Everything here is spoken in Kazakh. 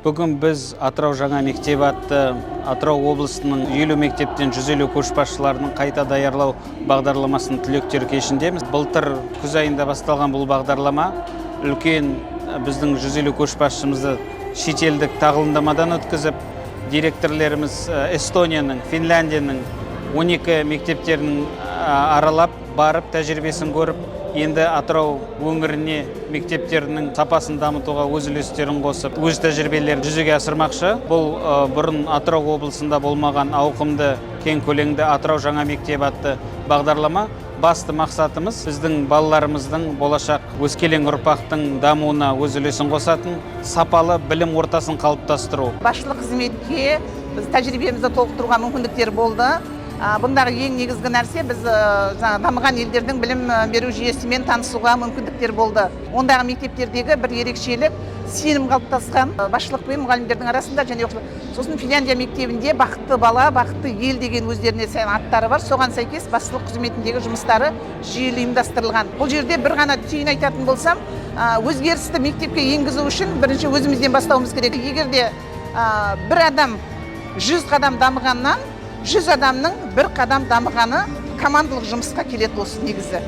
Бүгін біз Атырау жаңа мектебі атты Атырау облысының 50 мектептен 150 көшбасшыларының қайта даярлау бағдарламасының түлектер кешіндеміз. Былтыр күз айында басталған бұл бағдарлама үлкен біздің 150 көшбасшымызды шетелдік тағылымдамадан өткізіп, директорлеріміз Эстонияның, Финляндияның 12 мектептерінің аралап, барып, тәжірибесін көріп, енді Атырау өңіріне мектептерінің сапасын дамытуға өз үлестерін қосып, өз тәжірибелерін жүзеге асырмақшы. Бұл бұрын Атырау облысында болмаған ауқымды кең көлемді Атырау жаңа мектебі атты бағдарлама. Басты мақсатымыз біздің балаларымыздың болашақ өскелең ұрпақтың дамуына өз үлесін қосатын сапалы білім ортасын қалыптастыру. Басшылық қызметке біз тәжірибемізді толықтыруға мүмкіндіктер болды. Бұндағы ең негізгі нәрсе біз дамыған елдердің білім беру жүйесімен танысуға мүмкіндіктер болды. Ондағы мектептердегі бір ерекшелік сенім қалыптасқан басшылық пен мұғалімдердің арасында, және сосын Финляндия мектебінде бақытты бала, бақытты ел деген өздеріне сән аттары бар. Соған сәйкес басшылық қызметіндегі жұмыстары жүйелі ұйымдастырылған. Бұл жерде бір ғана түйін айтатын болсам, өзгерісті мектепке енгізу үшін бірінші өзімізден бастауымыз керек. Егер де бір адам 100 қадам дамығаннан 100 адамның бір қадам дамығаны командалық жұмысқа келеді осы негізі.